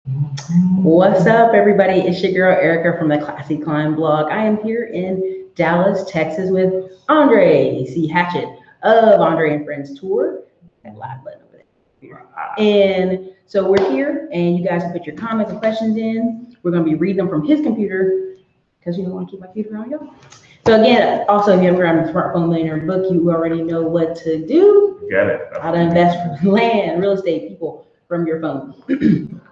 What's up, everybody? It's your girl Erica from the Classy Climb blog. I am here in Dallas, Texas with Andre Hatchett of Andre and Friends Tour. That live button over there. And so we're here, and you guys can put your comments and questions in. We're going to be reading them from his computer because you don't want to keep my computer on, y'all. So again, also, if you haven't grabbed the Smartphone Millionaire book, you already know what to do. Get it. How to invest from land, real estate, people from your phone.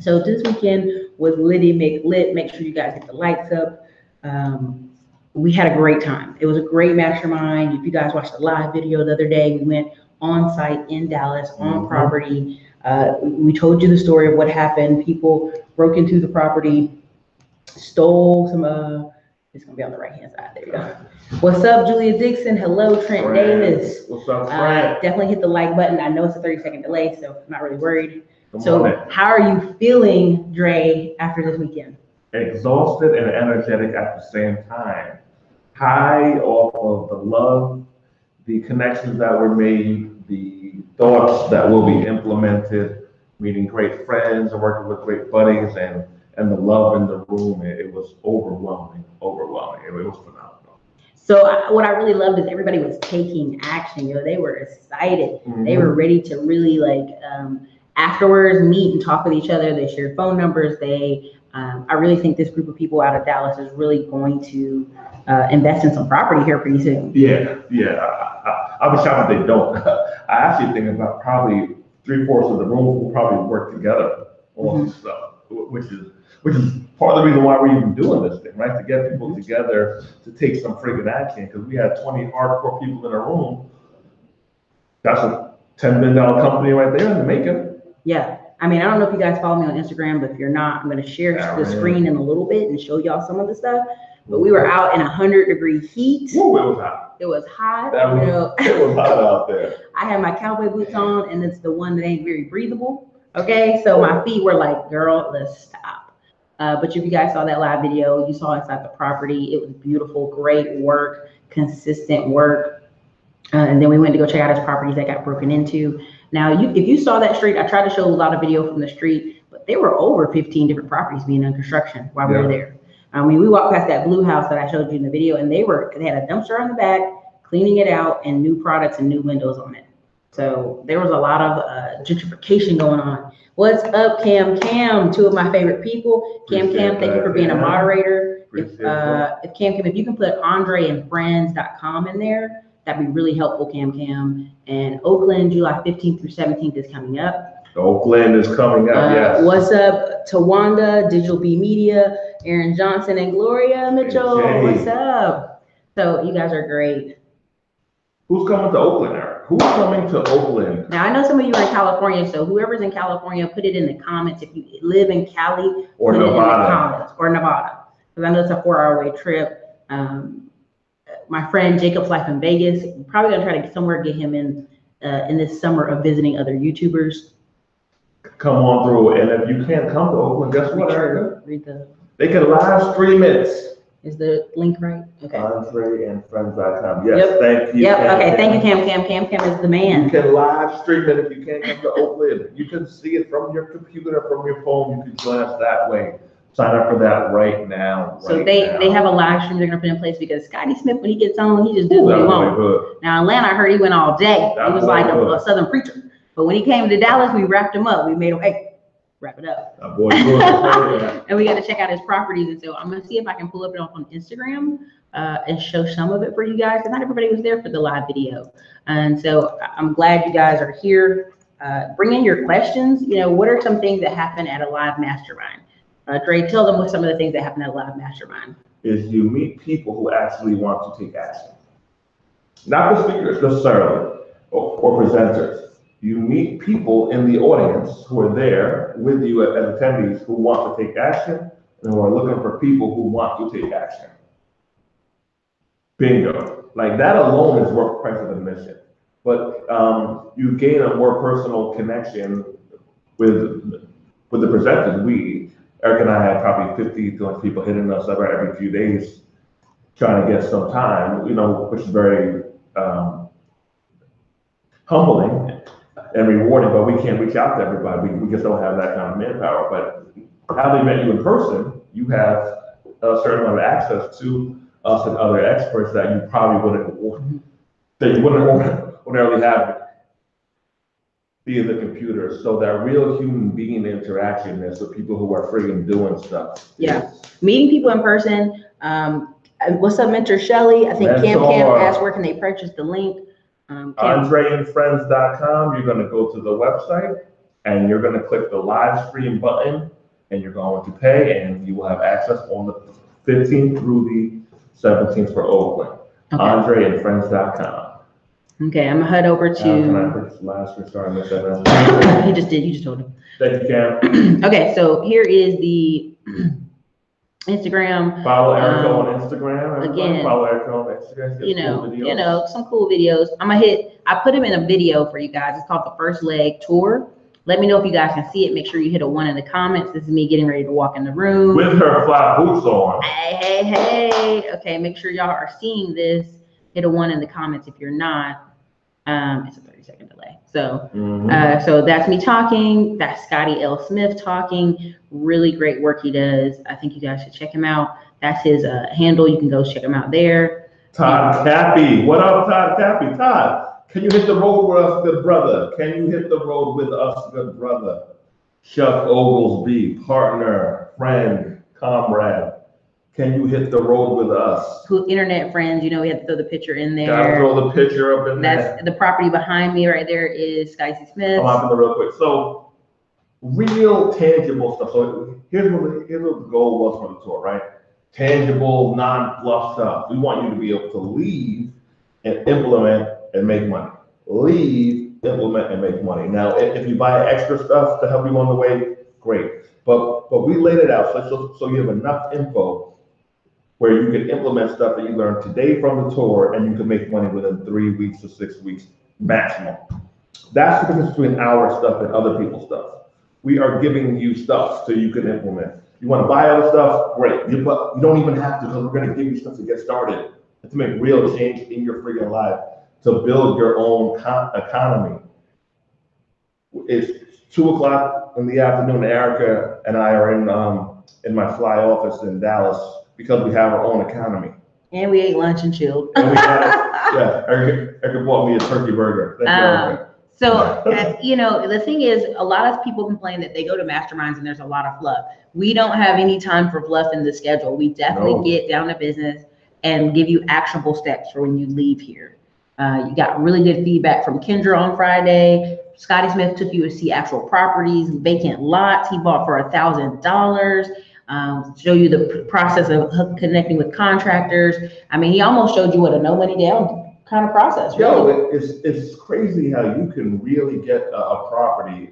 So this weekend was Liddy McLit. Make sure you guys get the lights up. We had a great time. It was a great mastermind. If you guys watched the live video the other day, we went on site in Dallas on property. We told you the story of what happened. People broke into the property, stole some, it's gonna be on the right-hand side, there you go. What's up, Julia Dixon? Hello, Trent Davis. What's up, Trent? Definitely hit the like button. I know it's a 30-second delay, so I'm not really worried. So how are you feeling, Dre, after this weekend? Exhausted and energetic at the same time. High off of the love, the connections that were made, the thoughts that will be implemented, meeting great friends and working with great buddies, and the love in the room. It was overwhelming. It was phenomenal. So what I really loved is everybody was taking action. You know, they were excited. They were ready to really afterwards meet and talk with each other. They shared phone numbers. I really think this group of people out of Dallas is really going to invest in some property here pretty soon. Yeah. I'll be shocked if they don't. I actually think about probably 3/4 of the room will probably work together on some stuff, which is part of the reason why we're even doing this thing, right? To get people together to take some friggin' action, because we had 20 hardcore people in a room. That's a $10 million company right there in the making. Yeah, I mean, I don't know if you guys follow me on Instagram, but if you're not, I'm going to share the screen in a little bit and show y'all some of the stuff. But we were out in 100-degree heat. Ooh, it was hot. It was hot. It was hot out there. I had my cowboy boots on, and it's the one that ain't very breathable. Okay, so my feet were like, girl, let's stop. But if you guys saw that live video, you saw inside the property. It was beautiful, great work, consistent work. And then we went to go check out his properties that got broken into. Now, if you saw that street, I tried to show a lot of video from the street, but there were over 15 different properties being under construction while we were there. I mean, we walked past that blue house that I showed you in the video, and they had a dumpster on the back, cleaning it out, and new products and new windows on it. So there was a lot of gentrification going on. What's up, Cam? Two of my favorite people. Cam, thank you for being a moderator. If Cam, if you can put andreandfriends.com in there, that'd be really helpful, Cam. And Oakland, July 15th through 17th is coming up. Oakland is coming up, yes. What's up, Tawanda, Digital B Media, Aaron Johnson, and Gloria Mitchell? What's up? So you guys are great. Who's coming to Oakland, Aaron? Who's coming to Oakland? Now, I know some of you are in California, so whoever's in California, put it in the comments. If you live in Cali, or put Nevada. It in the comments, or Nevada, because I know it's a 4-hour-away trip. My friend Jacob's Life in Vegas, we're probably gonna try to get him in this summer of visiting other YouTubers. Come on through, and if you can't come to Oakland, guess what, Erica? They can live stream it. Is the link right? Okay. AndreandFriends.com. Yes, thank you. Yep. Okay. Thank you, Cam. Cam is the man. You can live stream it if you can't come to Oakland. You can see it from your computer, from your phone. You can join us that way. Sign up for that right now. So they have a live stream they're gonna put in place because Scotty Smith, when he gets on, he just does what he wants. Now Atlanta, I heard he went all day. He was like a Southern preacher. But when he came to Dallas, we wrapped him up. We made him, hey, wrap it up. And we got to check out his properties. And so I'm gonna see if I can pull up it on Instagram and show some of it for you guys. Because not everybody was there for the live video. And so I'm glad you guys are here. Bring in your questions. You know, what are some things that happen at a live mastermind? Dre, tell them what some of the things that happen at a live mastermind. Is you meet people who actually want to take action. Not the speakers necessarily, or presenters. You meet people in the audience who are there with you as attendees who want to take action and who are looking for people who want to take action. Bingo. Like that alone is worth price of admission. But you gain a more personal connection with the presenters. Eric and I had probably 50 to 100 people hitting us up every few days trying to get some time, which is very humbling. and rewarding, but we can't reach out to everybody. We just don't have that kind of manpower. But how they met you in person, you have a certain amount of access to us and other experts that you probably wouldn't ordinarily have via the computer. So that real human being interaction is with people who are friggin' doing stuff. Yeah, meeting people in person. What's up, Mentor Shelly? I think Cam asked where can they purchase the link. AndreandFriends.com. You're going to go to the website and you're going to click the live stream button and you're going to pay, and you will have access on the 15th through the 17th for Oakland. Okay. AndreandFriends.com. Okay, I'm gonna head over to. Can I put last one? Sorry, I missed that. He just did. You just told him. Thank you, Cam. Okay, so here is the Instagram. Follow Erica on Instagram. Again, follow Erica on Instagram. You know, some cool videos. I put them in a video for you guys. It's called the First Leg Tour. Let me know if you guys can see it. Make sure you hit a 1 in the comments. This is me getting ready to walk in the room. With her flat boots on. Hey. Okay, make sure y'all are seeing this. Hit a 1 in the comments if you're not. It's a 30-second delay. So, so that's me talking. That's Scotty L. Smith talking. Really great work he does. I think you guys should check him out. That's his handle. You can go check him out there. Todd Cappy. What up, Todd Cappy? Todd, can you hit the road with us, good brother? Can you hit the road with us, good brother? Chuck Oglesby, partner, friend, comrade. Can you hit the road with us? Internet friends, you know, we have to throw the picture in there. Gotta throw the picture up in there. That's the property behind me right there is Scotty Smith. I'm hopping real quick. So, real tangible stuff. So here's what the goal was for the tour, right? Tangible, non-fluff stuff. We want you to be able to leave and implement and make money. Leave, implement, and make money. Now, if you buy extra stuff to help you on the way, great. But we laid it out so you have enough info where you can implement stuff that you learned today from the tour, and you can make money within 3 weeks to 6 weeks maximum. That's the difference between our stuff and other people's stuff. We are giving you stuff so you can implement. You want to buy other stuff? Great. You don't even have to, because we're going to give you stuff to get started, to make real change in your freaking life, to build your own economy. It's 2 o'clock in the afternoon. Erica and I are in my fly office in Dallas because we have our own economy. And we ate lunch and chilled. Erica bought me a turkey burger. Thank you, Erica. So, you know, the thing is, a lot of people complain that they go to masterminds and there's a lot of fluff. We don't have any time for fluff in the schedule. We definitely get down to business and give you actionable steps for when you leave here. You got really good feedback from Kendra on Friday. Scotty Smith took you to see actual properties, vacant lots he bought for $1,000. Show you the process of connecting with contractors. I mean, he almost showed you what a no money down kind of process. Really. Yo, it's crazy how you can really get a property,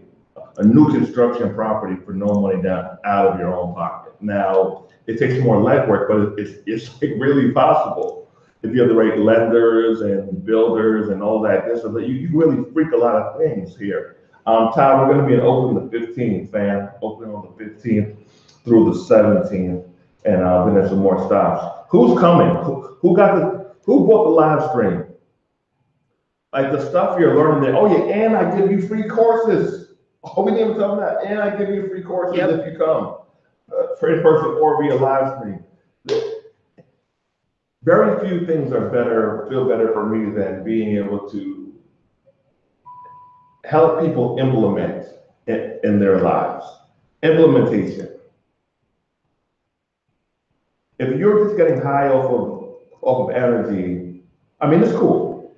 a new construction property for no money down out of your own pocket. Now, it takes more legwork, but it's like really possible if you have the right lenders and builders and all that. So that you really freak a lot of things here. Todd, we're going to be in Oakland the 15th, fam. Oakland on the 15th through the 17th, and then there's some more stops. Who's coming? Who bought the live stream? Like the stuff you're learning there. Oh yeah, and I give you free courses. Oh, we didn't even tell them that. And I give you free courses if you come, for in person or via live stream. Very few things feel better for me than being able to help people implement in their lives. Implementation. If you're just getting high off of energy, I mean, it's cool,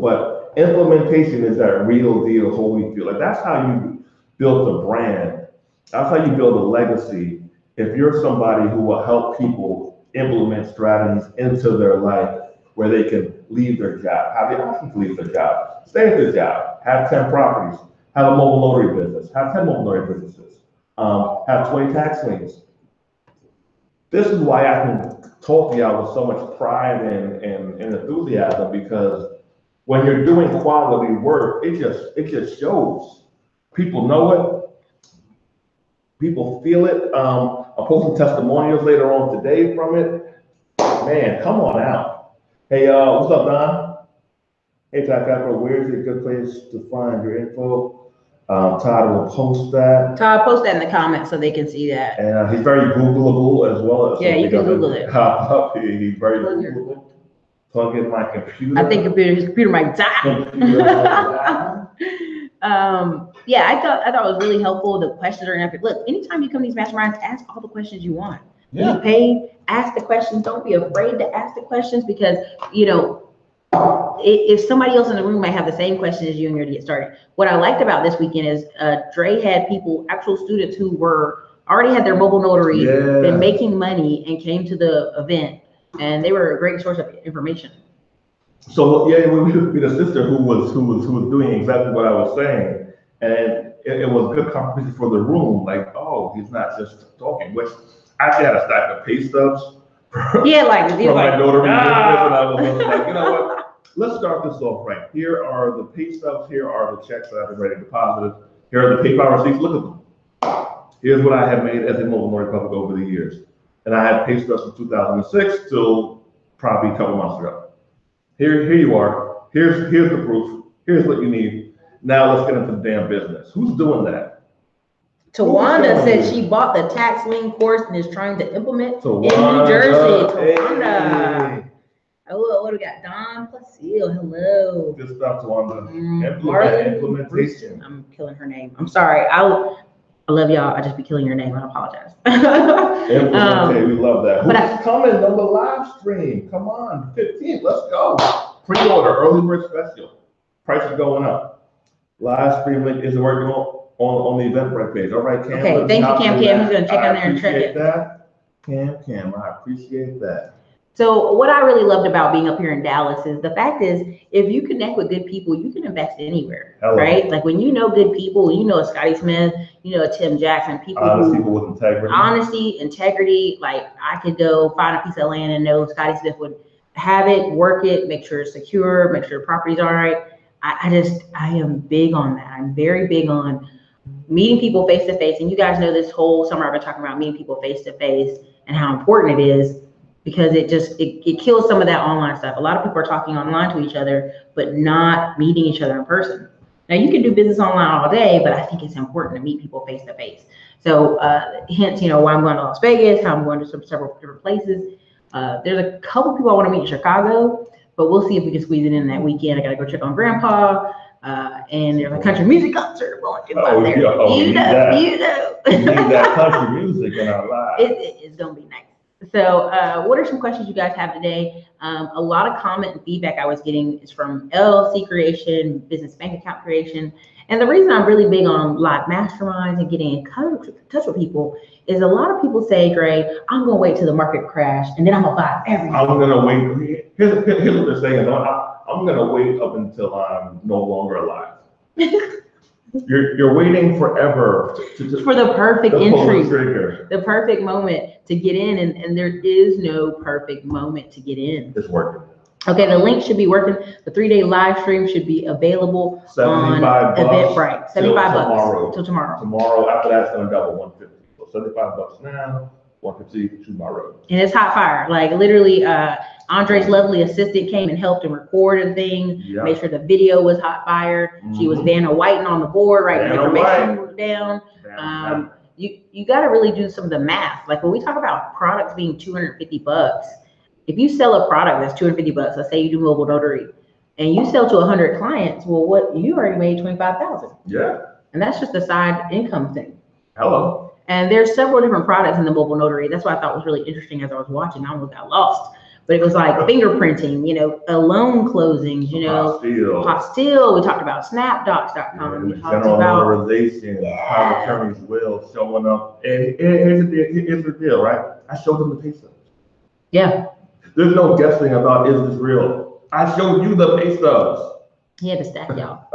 but implementation is that real deal, holy feel. Like that's how you build a brand. That's how you build a legacy. If you're somebody who will help people implement strategies into their life where they can leave their job, have the option to leave their job, stay at their job, have 10 properties, have a mobile notary business, have 10 mobile notary businesses, have 20 tax liens. This is why I can talk to y'all with so much pride and enthusiasm, because when you're doing quality work, it just shows. People know it. People feel it. I'll post some testimonials later on today from it. Man, come on out. Hey, what's up, Don? Hey, Takaka, where's a good place to find your info? Todd will post that. Todd, post that in the comments so they can see that. And he's very Googleable as well. So yeah, you can Google it. He's very Googleable. Plug in my computer. I think his computer might die. Yeah, I thought it was really helpful. The questions are enough. Look, anytime you come to these masterminds, ask all the questions you want. Yeah. You pay, ask the questions. Don't be afraid to ask the questions because, you know, if somebody else in the room might have the same question as you and you're to get started. What I liked about this weekend is Dre had people, actual students who already had their mobile notary, been making money and came to the event, and they were a great source of information. So yeah, we had a sister who was doing exactly what I was saying, and it was good conversation for the room. Like, oh, he's not just talking. Which I actually had a stack of pay stubs. Yeah, like from my notary business, and I was like, you know what? Let's start this off right. Here are the pay stubs. Here are the checks that I've already deposited. Here are the PayPal receipts. Look at them. Here's what I have made as a mobile notary public over the years, and I had pay stubs from 2006 till probably a couple months ago. Here you are. Here's the proof. Here's what you need. Now let's get into the damn business. Who's doing that? Tawanda said she bought the tax lien course and is trying to implement in New Jersey. Tawanda. Hey. Oh, what do we got? Don Placille. Hello. Good stuff, Tawanda. Implementation. I'm killing her name. I'm sorry. I love y'all. I just be killing your name. I apologize. We love that. Who's coming on the live stream? Come on, 15th. Let's go. Pre-order, early bird special. Price is going up. Live stream link is working on the Eventbrite page. All right, Cam. Okay, thank you, Cam. He's going to check on there and check it. That. Cam, I appreciate that. So what I really loved about being up here in Dallas is the fact is, if you connect with good people, you can invest anywhere, right? Like when you know good people, you know a Scotty Smith, you know a Tim Jackson, people with integrity. Honesty, integrity. Like I could go find a piece of land and know Scotty Smith would have it, work it, make sure it's secure, make sure the property's all right. I am big on that. I'm very big on meeting people face to face. And you guys know this whole summer I've been talking about meeting people face to face and how important it is. Because it kills some of that online stuff. A lot of people are talking online to each other, but not meeting each other in person. Now you can do business online all day, but I think it's important to meet people face to face. So hence, you know, why I'm going to Las Vegas, how I'm going to several different places. There's a couple people I want to meet in Chicago, but we'll see if we can squeeze it in that weekend. I got to go check on Grandpa. And there's a country music concert we're going to do out there. You know. We need that country music in our lives. It's going to be nice. So what are some questions you guys have today? A lot of comment and feedback I was getting is from LLC creation, business bank account creation. And the reason I'm really big on live masterminds and getting in touch with people is a lot of people say, Dre, I'm going to wait till the market crash and then I'm going to buy everything. I'm going to wait. Here's what they're saying. I'm going to wait up until I'm no longer alive. You're waiting forever for the perfect entry, the perfect moment to get in, and there is no perfect moment to get in. It's working. Okay, the link should be working. The 3-day live stream should be available on Eventbrite. $75 till tomorrow. Tomorrow, after that, it's going to double 150. So $75 now, 150 tomorrow. And it's hot fire. Like literally, Andre's lovely assistant came and helped and recorded things, made sure the video was hot fire. She was Vanna Whiting on the board, writing information down. You got to really do some of the math. Like when we talk about products being $250, if you sell a product that's $250, let's say you do mobile notary, and you sell to 100 clients, well, what you already made $25,000. Yeah. And that's just a side income thing. Hello. And there's several different products in the mobile notary. That's what I thought was really interesting as I was watching. I almost got lost. But it was like fingerprinting, you know, loan closings, you know, Postille. We talked about snapdocs.com. We talked about notarization, how attorneys will showing up. And here's the deal, right? I showed them the pay stubs. Yeah. There's no guessing about is this real. I showed you the pay stubs. He had to stack y'all.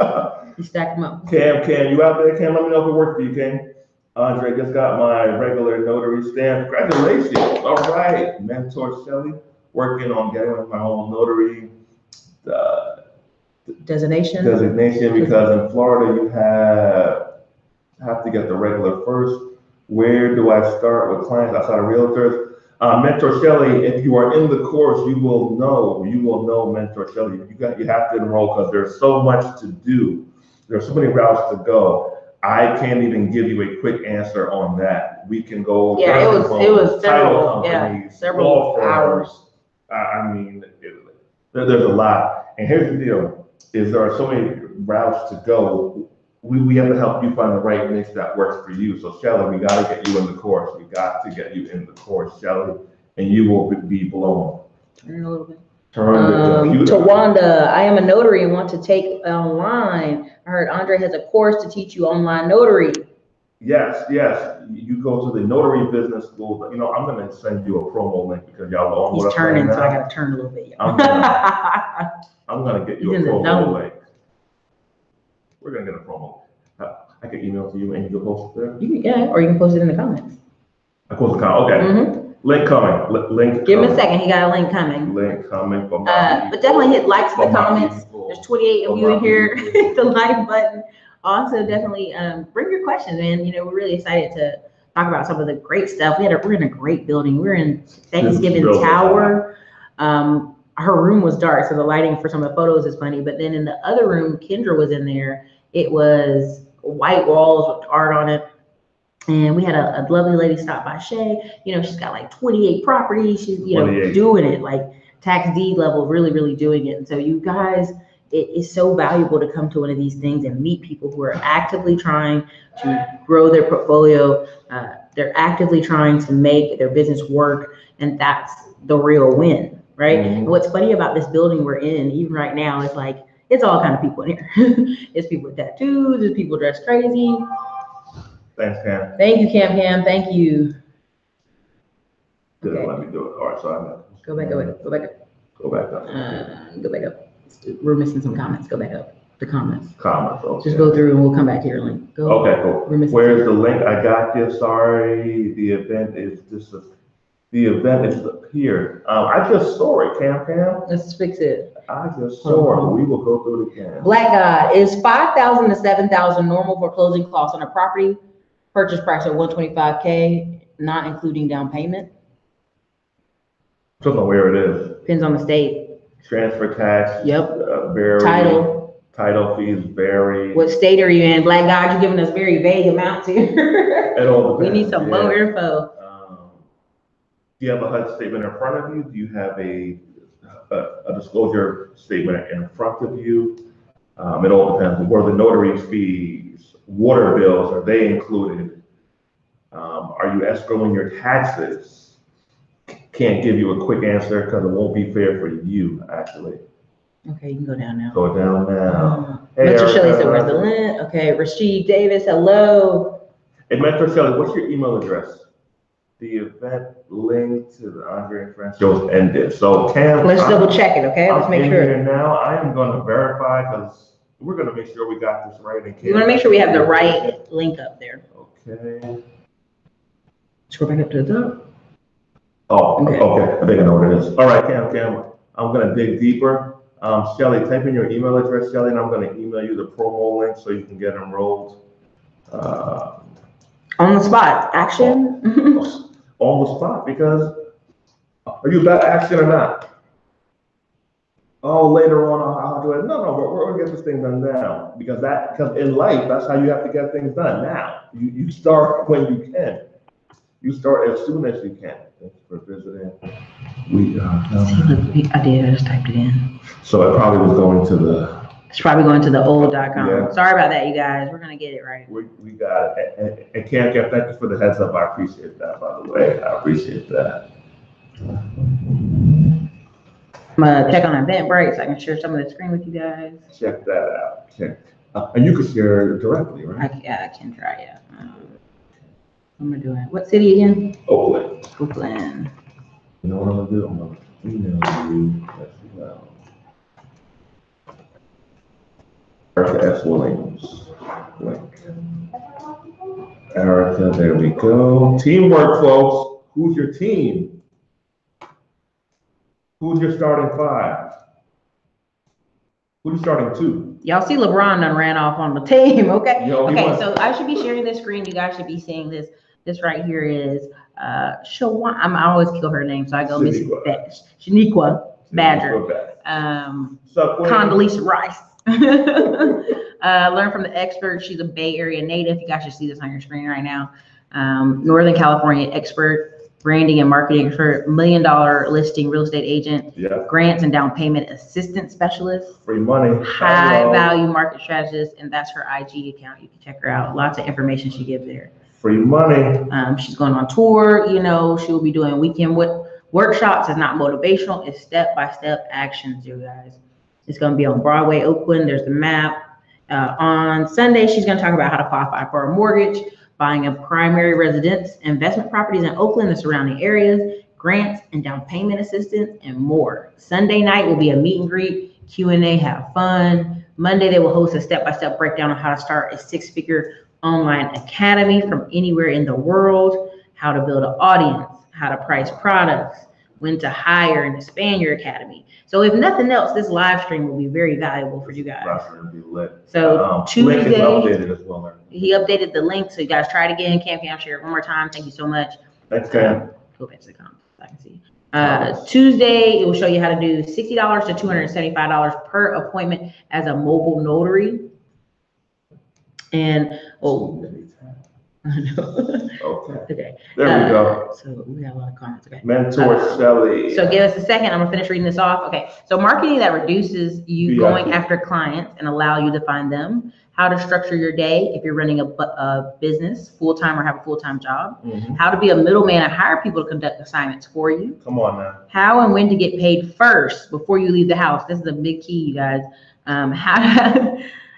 He stacked them up. Cam, you out there? Cam, let me know if it worked for you, Cam. Andre just got my regular notary stamp. Congratulations. All right. Mentor Shelly. Working on getting my own notary designation because in Florida you have to get the regular first. Where do I start with clients outside of realtors? Mentor Shelley, if you are in the course, you will know Mentor Shelley. You have to enroll because there's so much to do. There's so many routes to go. I can't even give you a quick answer on that. We can go. Yeah, it was several hours. I mean, there's a lot. And here's the deal: is there are so many routes to go. We have to help you find the right niche that works for you. So Shelley, we got to get you in the course. We got to get you in the course, Shelley, and you will be blown. Turn a little bit. Turn to Wanda, I am a notary and want to take online. I heard Andre has a course to teach you online notary. Yes. You go to the notary business school. You know, I'm going to send you a promo link because y'all know He's turning, so I got to turn a little bit. I'm going to get you a promo link. We're going to get a promo. I can email it to you and you can post it there? Or you can post it in the comments. I post the comment, okay. Mm-hmm. Link coming. Link Give him a second. He got a link coming. Link coming. But definitely hit likes in the comments. There's 28 of you in here. Hit the like button. Also, definitely bring your questions, man. You know, we're really excited to talk about some of the great stuff. We're in a great building. We're in Thanksgiving Tower. Her room was dark, so the lighting for some of the photos is funny. But then in the other room, Kendra was in there. It was white walls with art on it. And we had a lovely lady stop by, Shay. You know, she's got like 28 properties. She's, doing it like tax deed level, really, really doing it. And so you guys, it is so valuable to come to one of these things and meet people who are actively trying to grow their portfolio. They're actively trying to make their business work. And that's the real win, right? Mm-hmm. And what's funny about this building we're in, even right now, is like, it's all kind of people in here. It's people with tattoos, there's people dressed crazy. Thanks, Cam. Thank you, Cam. Thank you. Didn't let me do it. All right, so I'm gonna go back up. Go back up. We're missing some comments. Go back up. The comments. Okay. Just go through and we'll come back here. Link. Go. Okay, cool. Where's the link? I got you. Sorry, the event is here. I just saw it, Cam. Let's fix it. I just saw it. We will go through it again. Black God, is $5,000 to $7,000 normal for closing costs on a property? Purchase price of $125K, not including down payment? Don't know where it is. Depends on the state. Transfer tax. Yep. Vary. Title fees vary. What state are you in? Black God, you're giving us very vague amounts here. It all depends. We need some more info. Do you have a HUD statement in front of you? Do you have a disclosure statement in front of you? It all depends. What are the notary fees? Water bills, are they included? Are you escrowing your taxes? Can't give you a quick answer because it won't be fair for you, actually. Okay, you can go down now. Go down now. Hey, Mentor Shelley said, where's the link? Okay, Rashid Davis, hello. Hey, Mentor Shelley, what's your email address? The event link to the Andre and Friends show ended. So Cam, let's double check it, okay? Let's make sure. Here now, I am going to verify because we're going to make sure we got this right. We want to make sure we have the right link up there. Okay. Scroll back up to the top. Oh, okay. I think I know what it is. All right, Cam. I'm going to dig deeper. Shelley, type in your email address, Shelley, and I'm going to email you the promo link so you can get enrolled. On the spot, action. On the spot, because are you about action or not? Oh, later on I'll do it. No, we're gonna get this thing done now because in life that's how you have to get things done now. You start when you can. You start as soon as you can. Thanks for visiting. I did. I just typed it in. So it probably was going to the. It's probably going to the old.com. Yeah. Sorry about that, you guys. We're gonna get it right. We got it. And Cam, thank you for the heads up. I appreciate that, by the way. I appreciate that. I'm gonna check on Eventbrite so I can share some of the screen with you guys. Check that out. And you can share directly, right? I can try, yeah. What am I doing? What city again? Oakland. You know what I'm gonna do? I'm gonna email you as well. Erica S. Williams. Link. Erica, there we go. Teamwork, folks. Who's your team? Who's your starting five? Who's your starting two? Y'all see LeBron done ran off on the team, okay? Yo, okay, so I should be sharing this screen. You guys should be seeing this. This right here is I always kill her name, so I go Missy Shaniqua Badger. Condoleezza Rice. Learn from the expert. She's a Bay Area native. You guys should see this on your screen right now. Northern California expert, branding and marketing expert, $1 million listing real estate agent, grants and down payment assistant specialist, free money, high value market strategist, and that's her IG account. You can check her out. Lots of information she gives there. Free money. She's going on tour. You know, she will be doing weekend workshops. It's not motivational. It's step-by-step actions, you guys. It's going to be on Broadway, Oakland. There's the map. On Sunday, she's going to talk about how to qualify for a mortgage, buying a primary residence, investment properties in Oakland and surrounding areas, grants and down payment assistance, and more. Sunday night will be a meet and greet, Q&A, have fun. Monday, they will host a step-by-step breakdown on how to start a 6-figure online academy from anywhere in the world, how to build an audience, how to price products, when to hire and expand your academy. So if nothing else, this live stream will be very valuable for you guys. So Tuesday, link is updated as well. He updated the link, so you guys try it again. Cam, share it one more time. Thank you so much. Thanks, Cam. Go back to the comments so I can see. Tuesday, it will show you how to do $60 to $275 per appointment as a mobile notary. And okay. There we go. So we got a lot of comments. Okay. Mentor Shelly. So give us a second. I'm gonna finish reading this off. Okay. So marketing that reduces you going after clients and allow you to find them. How to structure your day if you're running a business full-time or have a full-time job. How to be a middleman and hire people to conduct assignments for you. Come on now. How and when to get paid first before you leave the house. This is a big key, you guys.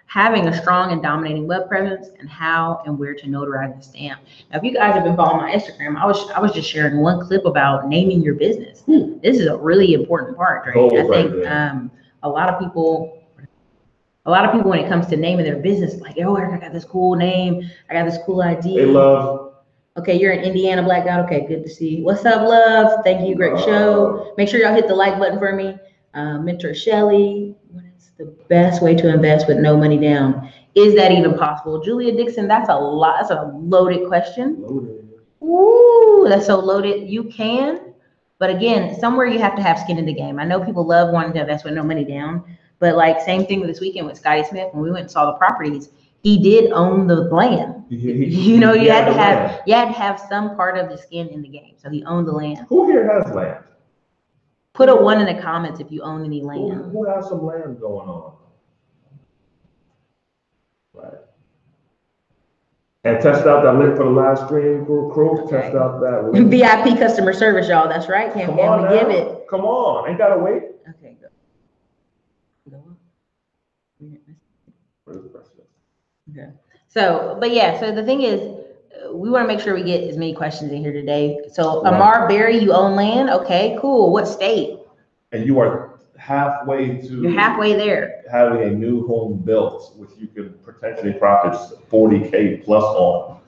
Having a strong and dominating web presence, and how and where to notarize and stamp. Now, if you guys have been following my Instagram, I was just sharing one clip about naming your business. This is a really important part, right? I think a lot of people when it comes to naming their business, like, oh, I got this cool name, I got this cool idea. Hey, love. Okay, you're in Indiana, Black Out. Okay, good to see you. What's up, love? Thank you, great show. Make sure y'all hit the like button for me. Mentor Shelly. The best way to invest with no money down. Is that even possible? Julia Dixon, that's a loaded question. Ooh, that's so loaded. You can, but again, somewhere you have to have skin in the game. I know people love wanting to invest with no money down, but like same thing this weekend with Scotty Smith, when we went and saw the properties, he did own the land. You had to have some part of the skin in the game. So he owned the land. Who here has land? Put a 1 in the comments if you own any land. Who has some land going on? Right. And test out that link for the live stream, crew. Okay. Test out that link. VIP customer service, y'all. That's right. Come on, give it. Come on. Ain't gotta wait. Okay, go on. Okay. So, but yeah, so the thing is, we want to make sure we get as many questions in here today. So Amar Berry, you own land? Okay, cool. What state? And you are halfway to... You're halfway there. Having a new home built, which you could potentially profit 40K plus on.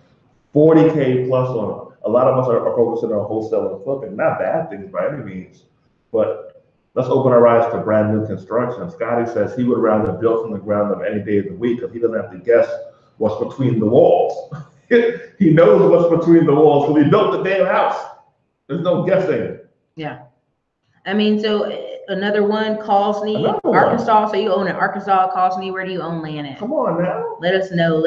40K plus on. A lot of us are focusing on wholesale and flipping. Not bad things by any means, but let's open our eyes to brand new construction. Scotty says he would rather build from the ground up any day of the week because he doesn't have to guess what's between the walls. He knows what's between the walls because he built the damn house. There's no guessing. Yeah. I mean, so another one, Cosney, Arkansas. So you own in Arkansas, Cosney. Where do you own land at? Come on now. Let us know.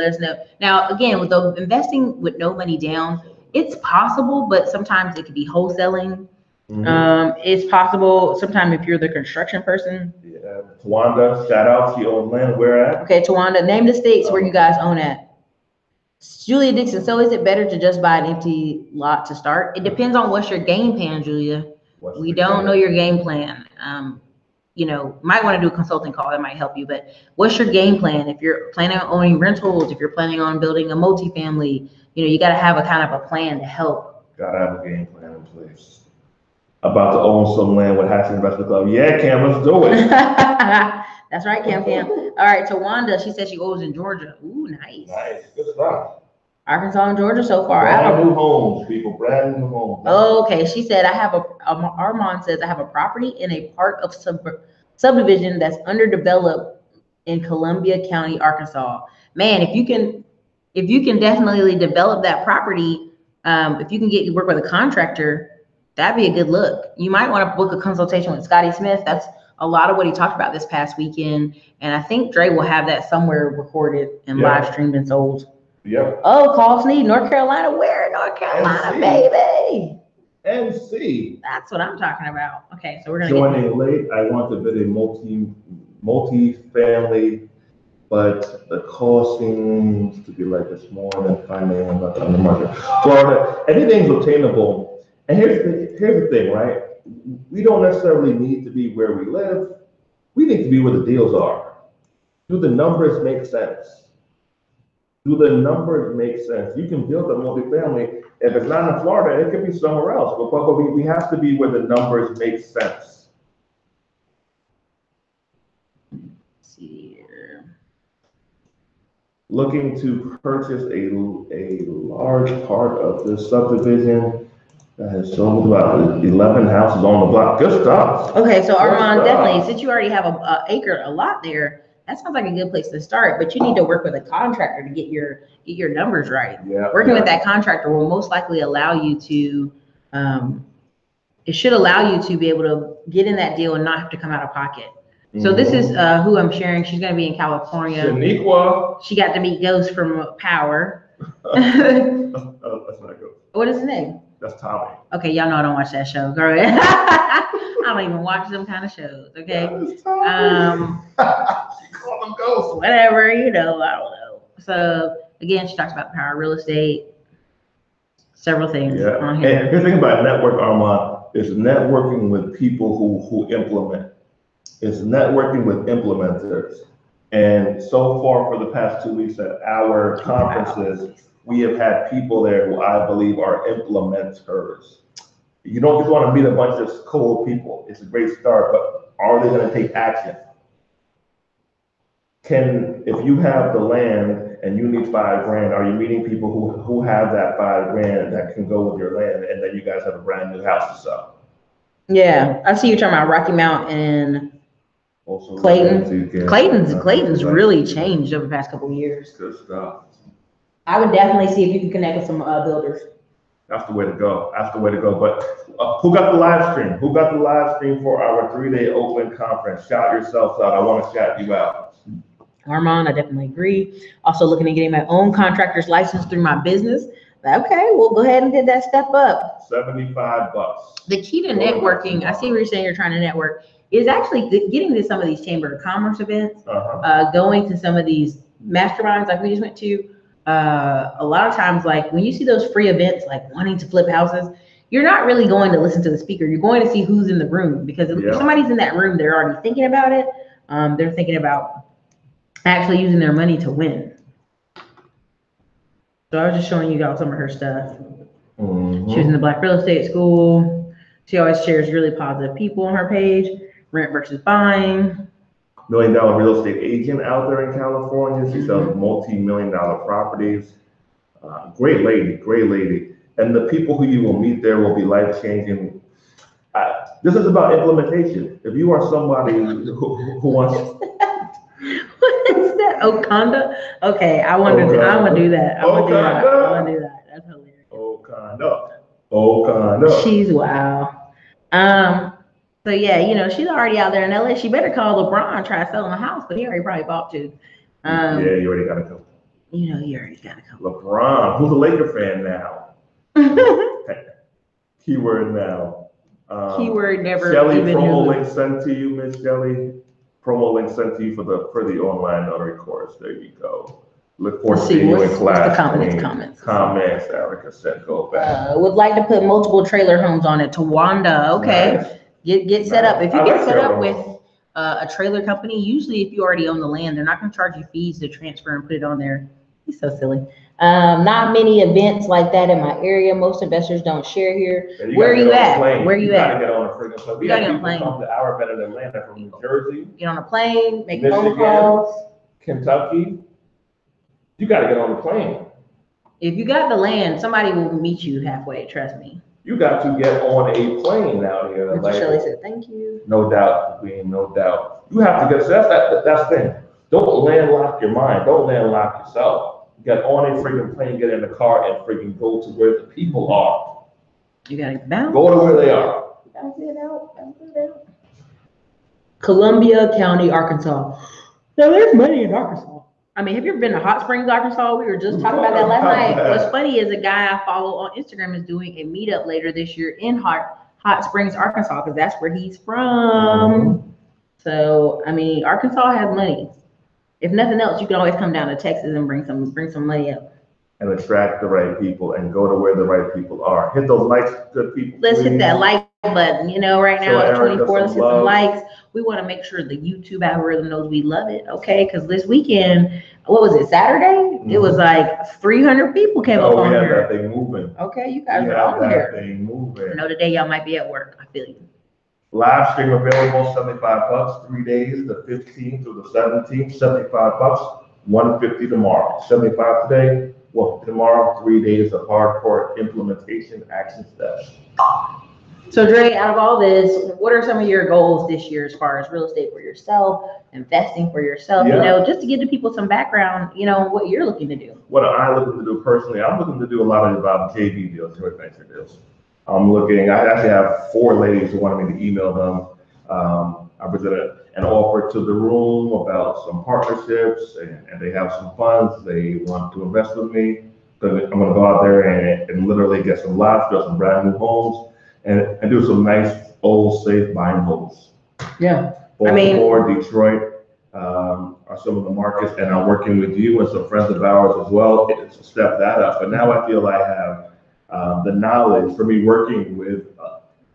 Now, again, with the investing with no money down, it's possible, but sometimes it could be wholesaling. It's possible sometimes if you're the construction person. Yeah. Tawanda, shout out. She owns land. Where at? Okay, Tawanda, name the states where you guys own at. Julia Dixon, so is it better to just buy an empty lot to start? It depends on what's your game plan, Julia. We don't know your game plan. Might want to do a consulting call that might help you, but what's your game plan? If you're planning on owning rentals, if you're planning on building a multifamily, you got to have a kind of a plan to help. Got to have a game plan in place. About to own some land with Hatchett Investment Club. Yeah, Cam, let's do it. That's right, Cam. All right, Tawanda, she said she owns in Georgia. Ooh, nice. Nice, good stuff. Arkansas and Georgia so far. Brand new homes, people, brand new homes. Okay, she said, Armand says, I have a property in a part of subdivision that's underdeveloped in Columbia County, Arkansas. Man, if you can definitely develop that property, If you can work with a contractor, that'd be a good look. You might want to book a consultation with Scotty Smith. That's a lot of what he talked about this past weekend. And I think Dre will have that somewhere recorded and live streamed and sold. Yep. Oh, call Sneed, North Carolina. Where in North Carolina, baby? NC. That's what I'm talking about. Okay, so we're gonna joining late. I want to bid a multi-family, but the cost seems to be like it's more than $5 million on the market. Florida, anything's obtainable. And here's the thing, right? We don't necessarily need to be where we live. We need to be where the deals are. Do the numbers make sense? Do the numbers make sense? You can build a multifamily. If it's not in Florida, it could be somewhere else. But we have to be where the numbers make sense. Let's see here. Looking to purchase a large part of this subdivision that has sold about 11 houses on the block. Good stuff. Okay, so Armand, definitely, since you already have a lot there, that sounds like a good place to start, but you need to work with a contractor to get your numbers right. Yeah. Working with that contractor will most likely allow you to, it should allow you to be able to get in that deal and not have to come out of pocket. So this is who I'm sharing. She's going to be in California. Shaniqua. She got to meet Ghost from Power. That's not Ghost. What is his name? That's Tommy. Okay, y'all know I don't watch that show. Girl. I don't even watch them kind of shows, okay? Call them Ghosts. Whatever, I don't know. So again, she talks about power, real estate, several things on here. And here's the thing about network, Armand, is networking with people who implement. It's networking with implementers. And so far for the past 2 weeks at our conferences, we have had people there who I believe are implementers. You don't just want to meet a bunch of cool people. It's a great start, but are they going to take action? If you have the land and you need $5,000, are you meeting people who have that $5,000 that can go with your land, and then you guys have a brand new house to sell? Yeah, I see you talking about Rocky Mount and Clayton. Clayton's really changed over the past couple of years. Good stuff. I would definitely see if you can connect with some builders. That's the way to go. That's the way to go. But who got the live stream? Who got the live stream for our 3-day open conference? Shout yourselves out. I want to shout you out. Armand, I definitely agree. Also looking at getting my own contractor's license through my business. Okay, we'll go ahead and get that step up. $75. The key to networking, I see what you're saying, you're trying to network, is actually getting to some of these Chamber of Commerce events, going to some of these masterminds like we just went to. A lot of times, like when you see those free events, like wanting to flip houses, you're not really going to listen to the speaker. You're going to see who's in the room, because if somebody's in that room, they're already thinking about it. They're thinking about actually using their money to win. So I was just showing you guys some of her stuff. She was in the Black Real Estate School. She always shares really positive people on her page. Rent versus buying. $1 million real estate agent out there in California. She sells multi-million-dollar properties. Great lady. And the people who you will meet there will be life-changing. This is about implementation. If you are somebody who wants... What is that? Okanda? Okay, I want to do that. I want to do that. That's hilarious. Okanda. She's wow. So yeah, she's already out there in LA. She better call LeBron, try to sell him a house, but he already probably bought two. Yeah, you already gotta go. You already gotta go. LeBron, who's a Laker fan now? Keyword now. Keyword never. Shelly, promo link sent to you, Miss Shelly. Promo link sent to you for the online notary course. There you go. Look forward to seeing you in class. Comments. Erica said go back. Would like to put multiple trailer homes on it. Tawanda. Okay. Nice. Get set up. If you get set up with a trailer company, usually if you already own the land, they're not going to charge you fees to transfer and put it on there. He's so silly. Not many events like that in my area. Most investors don't share here. Where are you at? Where are you at? You gotta get on a freaking plane. We got people come to our bed in Atlanta from New Jersey. Get on a plane, make phone calls. Kentucky. You gotta get on the plane. If you got the land, somebody will meet you halfway, trust me. You got to get on a plane out here in Atlanta. Shirley said, thank you. No doubt, Queen, no doubt. You have to get, that's the thing. Don't landlock your mind. Don't landlock yourself. get on a freaking plane, get in the car, and freaking go to where the people are. You gotta bounce. Go to where they are. Bounce it out. Bounce it out. Columbia County, Arkansas. Now there's money in Arkansas. I mean, have you ever been to Hot Springs, Arkansas? We were just talking about that last night. What's funny is a guy I follow on Instagram is doing a meetup later this year in Hot Springs, Arkansas, because that's where he's from. So, I mean, Arkansas has money. If nothing else, you can always come down to Texas and bring some money up. And attract the right people and go to where the right people are. Hit those likes, good people. Let's please. Hit that like button. You know, right now it's 24. Let's hit some likes. We want to make sure the YouTube algorithm knows we love it, okay? Because this weekend, what was it, Saturday? It was like 300 people came up on here. We had that thing moving. Okay, you guys are on here. Thing moving. I know today y'all might be at work. I feel you. Live stream available, $75, 3 days, the 15th through the 17th, $75, $150 tomorrow. 75 today, well, tomorrow, 3 days of hardcore implementation action steps. So Dre, out of all this, what are some of your goals this year as far as real estate for yourself, investing for yourself, you know, just to give the people some background, you know, what you're looking to do? What I'm looking to do personally, I'm looking to do a lot of JV deals, joint venture deals. I actually have 4 ladies who wanted me to email them. I presented an offer to the room about some partnerships, and they have some funds. They want to invest with me. So I'm going to go out there and literally get some lots, build some brand new homes, and do some nice old safe buy and holds. Yeah. Baltimore, Detroit are some of the markets, and I'm working with you and some friends of ours as well to step that up. But now I feel I have the knowledge for me working with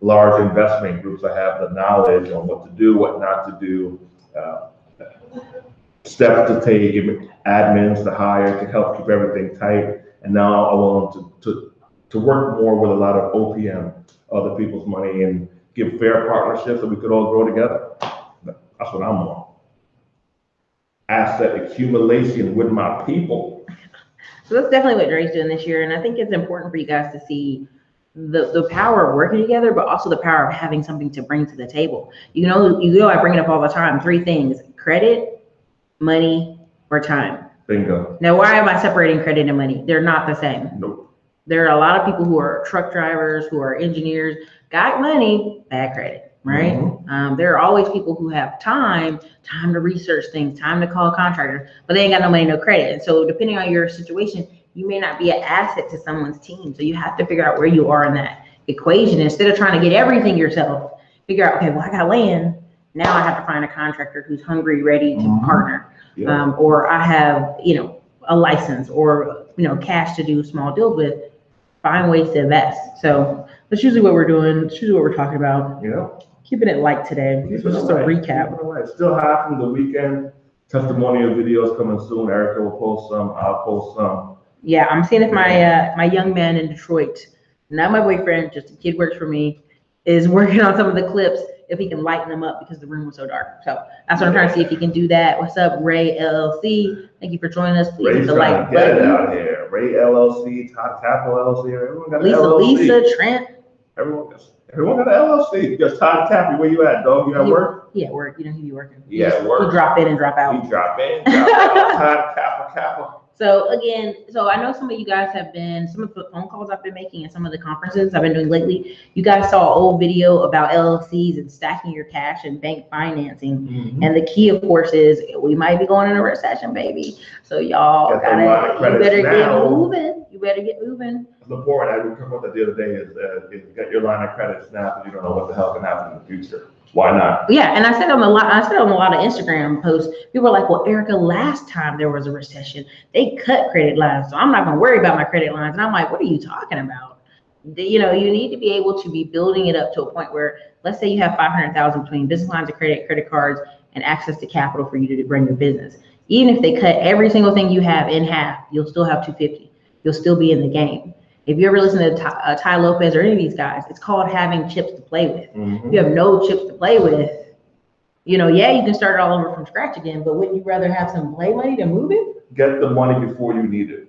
large investment groups. I have the knowledge on what to do, what not to do, steps to take, admins to hire to help keep everything tight. And now I want to work more with a lot of OPM, other people's money, and give fair partnerships so we could all grow together. That's what I'm on. Asset accumulation with my people. So that's definitely what Dre's doing this year. And I think it's important for you guys to see the power of working together, but also the power of having something to bring to the table. You know, I bring it up all the time. 3 things: credit, money, or time. Bingo. Now, why am I separating credit and money? They're not the same. Nope. There are a lot of people who are truck drivers, who are engineers, got money, bad credit, right? Mm-hmm. There are always people who have time to research things, time to call contractors, but they ain't got no money, no credit. And so depending on your situation, you may not be an asset to someone's team. So you have to figure out where you are in that equation. Instead of trying to get everything yourself, figure out, okay, well, I got land. Now I have to find a contractor who's hungry, ready to partner. Yeah. Or I have, a license or, cash to do small deals with. Find ways to invest. So that's usually what we're doing. That's usually what we're talking about. Keeping it light today. This was just a recap. Still half from the weekend. Testimonial videos coming soon. Erica will post some. I'll post some. Yeah, I'm seeing if my young man in Detroit, not my boyfriend, just a kid works for me, is working on some of the clips, if he can lighten them up because the room was so dark. So that's what I'm trying to see if he can do that. What's up, Ray LLC? Thank you for joining us. Please hit the like button. Get it out here. Ray LLC, Top Capital LLC. Everyone got an LLC. Lisa Trent. Everyone got an LLC. Just Todd Tappy. Where you at, dog? You at work? Yeah, work. He be working. Yeah, work. He drop in and drop out. He drop in, drop out. Todd Kappa. So again, I know some of you guys have been, some of the phone calls I've been making and some of the conferences I've been doing lately, you guys saw an old video about LLCs and stacking your cash and bank financing. Mm-hmm. And the key, of course, is we might be going in a recession, baby. So y'all you better get moving. You better get moving. The point I was talking about that the other day is get your line of credit snapped, and you don't know what the hell can happen in the future. Why not? Yeah, and I said on a lot of Instagram posts, people were like, well, Erica, last time there was a recession, they cut credit lines, so I'm not gonna worry about my credit lines. And I'm like, what are you talking about? You need to be able to be building it up to a point where, let's say you have $500,000 between business lines of credit cards, and access to capital for you to run your business. Even if they cut every single thing you have in half, you'll still have $250. You'll still be in the game. If you ever listen to Ty Lopez or any of these guys, it's called having chips to play with. Mm-hmm. If you have no chips to play with, you can start it all over from scratch again, but wouldn't you rather have some play money to move it? Get the money before you need it.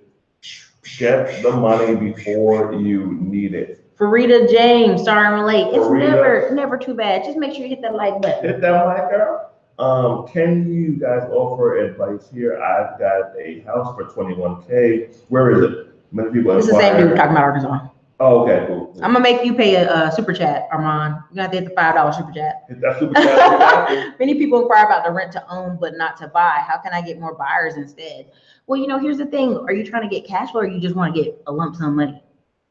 Get the money before you need it. Farida James, sorry I'm late. It's never too bad. Just make sure you hit that like button. Hit that like, girl. Can you guys offer advice here? I've got a house for 21K. Where is it? Many people It's the same dude we're talking about Arkansas. Oh, okay, cool. I'm gonna make you pay a super chat, Armand. You got to hit the $5 super chat. Hit that super chat. Many people inquire about the rent to own, but not to buy. How can I get more buyers instead? Well, here's the thing. Are you trying to get cash flow or you just want to get a lump sum money?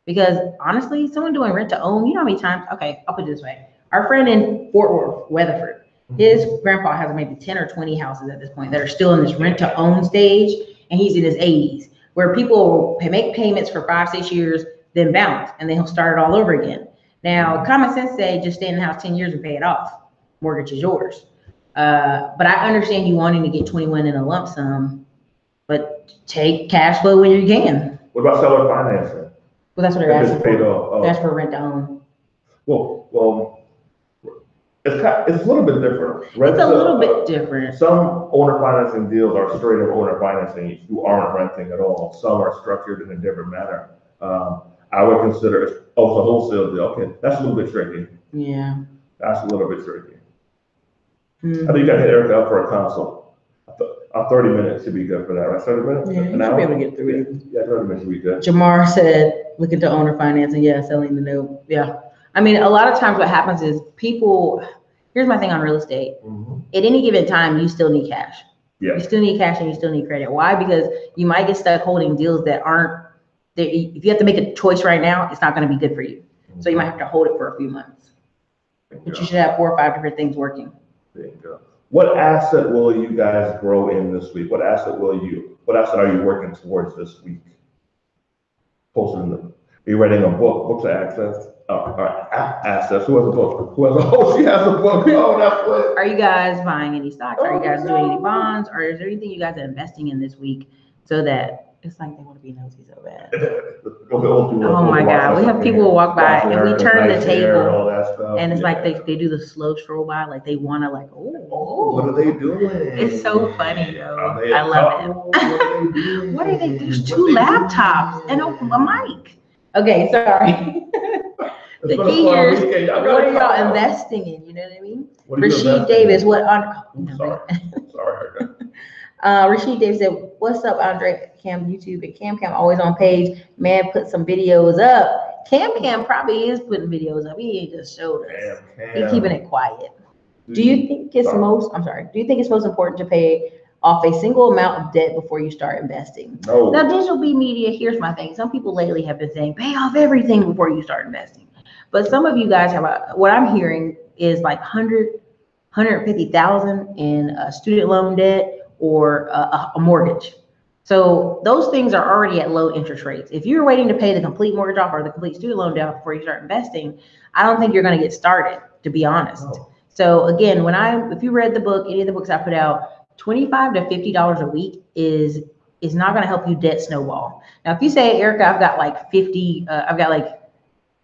Because honestly, someone doing rent to own, you know how many times, okay, I'll put it this way. Our friend in Fort Worth, Weatherford, his grandpa has maybe 10 or 20 houses at this point that are still in this rent to own stage, and he's in his 80s, where people make payments for 5-6 years, then bounce, and then he'll start it all over again. Now, common sense say just stay in the house 10 years and pay it off. Mortgage is yours. But I understand you wanting to get 21 in a lump sum, but take cash flow when you can. What about seller financing? Well, that's what they're asking for. Oh. That's for rent to own. Well, it's a little bit different. It's a little bit different. Some owner financing deals are straight up owner financing. You aren't renting at all. Some are structured in a different manner. I would consider it's a wholesale deal. Okay, that's a little bit tricky. Yeah. That's a little bit tricky. I think you got to hit Erica up for a consult. 30 minutes should be good for that, right? 30 minutes? Yeah, you should be able to get through it. Yeah, 30 minutes should be good. Jamar said, look into owner financing. Yeah, selling the note. Yeah. I mean, a lot of times what happens is here's my thing on real estate. At any given time, you still need cash. Yeah. You still need cash and you still need credit. Why? Because you might get stuck holding deals that aren't, if you have to make a choice right now, it's not going to be good for you. So you might have to hold it for a few months. But you should have 4 or 5 different things working. There you go. What asset will you guys grow in this week? What asset are you working towards this week? Are you writing a book? Books are access. Assets. Who has a book? She has a book. Oh, that's what. Are you guys buying any stocks? Are you guys doing any bonds? Or is there anything you guys are investing in this week so that it's like they want to be nosy so bad? Oh my God. We have people walk by and we turn the table and it's like they do the slow stroll by, like they want to what are they doing? It's so funny, though. I love it. What are they? There's 2 laptops and a mic. Okay, sorry. The key here is, what are y'all investing in? You know what I mean? Rasheed Davis, Sorry. Rasheed Davis said, what's up, Andre? Cam YouTube and Cam always on page. Man, put some videos up. Cam probably is putting videos up. He ain't just showed us. He's keeping it quiet. Do you think it's most important to pay off a single amount of debt before you start investing? No. Now, Digital B Media, here's my thing. Some people lately have been saying, pay off everything before you start investing. But some of you guys what I'm hearing is like 150,000 in student loan debt or a mortgage. So those things are already at low interest rates. If you're waiting to pay the complete mortgage off or the complete student loan down before you start investing, I don't think you're going to get started, to be honest. Oh. So again, if you read the book, any of the books I put out, $25 to $50 a week is not going to help you debt snowball. Now, if you say, Erica, I've got like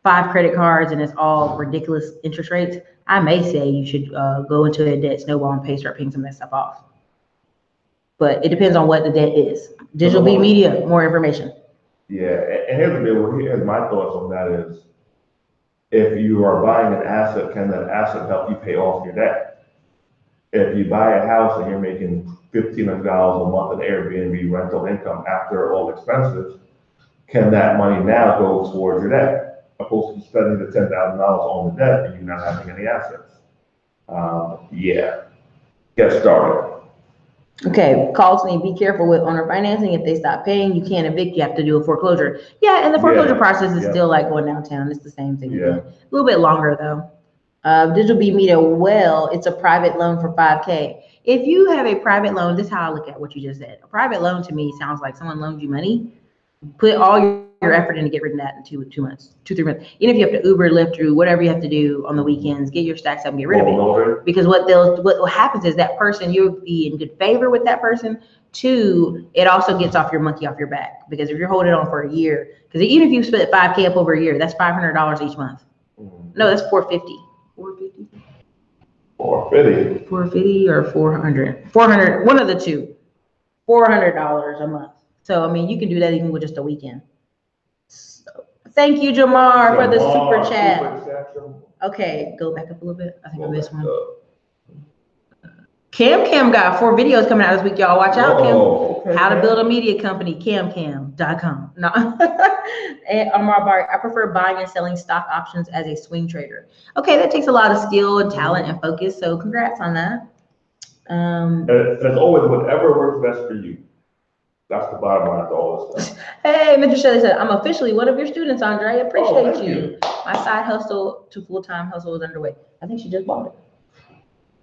5 credit cards and it's all ridiculous interest rates, I may say you should go into a debt snowball and start paying some of that stuff off. But it depends on what the debt is. Digital B Media, more information. Yeah, and here's the deal. Here's my thoughts on that is, if you are buying an asset, can that asset help you pay off your debt? If you buy a house and you're making $1,500 a month in Airbnb rental income after all expenses, can that money now go towards your debt? Opposed to spending the $10,000 on the debt and you not having any assets. Get started. Okay, calls me. Be careful with owner financing. If they stop paying, you can't evict. You have to do a foreclosure. Yeah, and the foreclosure process is still like going downtown. It's the same thing. Yeah. A little bit longer though. Digital B Media, it's a private loan for $5K. If you have a private loan, this is how I look at what you just said. A private loan to me sounds like someone loans you money. Put all your effort in to get rid of that in 2 months, 2-3 months. Even if you have to Uber, Lyft, or whatever you have to do on the weekends, get your stacks up and get rid of it. Because what happens is that person, you'll be in good favor with that person. 2, it also gets off your monkey off your back. Because if you're holding on for a year, because even if you split $5K up over a year, that's $500 each month. No, that's $450. $450 or $400. $400, one of the two. $400 a month. So, I mean, you can do that even with just a weekend. So, thank you, Jamar, for the super chat. Okay, go back up a little bit. I think I missed one. Cam got 4 videos coming out this week, y'all. Watch out, Cam. Okay, How to build a media company, camcam.com. No. And Omar Bar, I prefer buying and selling stock options as a swing trader. Okay, that takes a lot of skill and talent and focus. So congrats on that. And as always, whatever works best for you. That's the bottom line to all this stuff. Hey, Mr. Shelley said, I'm officially one of your students, Andre. Appreciate thank you. My side hustle to full-time hustle is underway. I think she just bought it.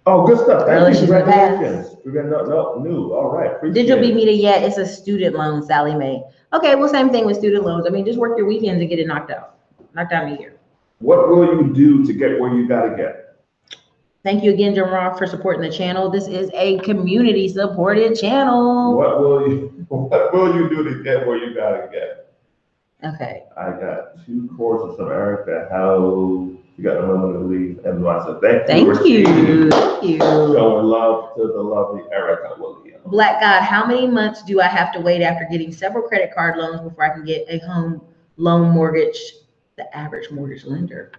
Oh, good stuff. Really, Thank you. she's in the past. Congratulations. We got no new. All right. Appreciate Digital Beat it. Media, yeah, it's a student loan, Sally Mae. Okay, well, same thing with student loans. I mean, just work your weekends and get it knocked out. Knocked out in a year. What will you do to get where you gotta get? Thank you again, Jim Roth, for supporting the channel. This is a community-supported channel. What will you do to get where you gotta get? Okay. I got 2 courses from Erica. How you got a moment to leave, and I said thank you. Thank you. Showing love to the lovely Erica Williams. Black God, how many months do I have to wait after getting several credit card loans before I can get a home loan mortgage? The average mortgage lender.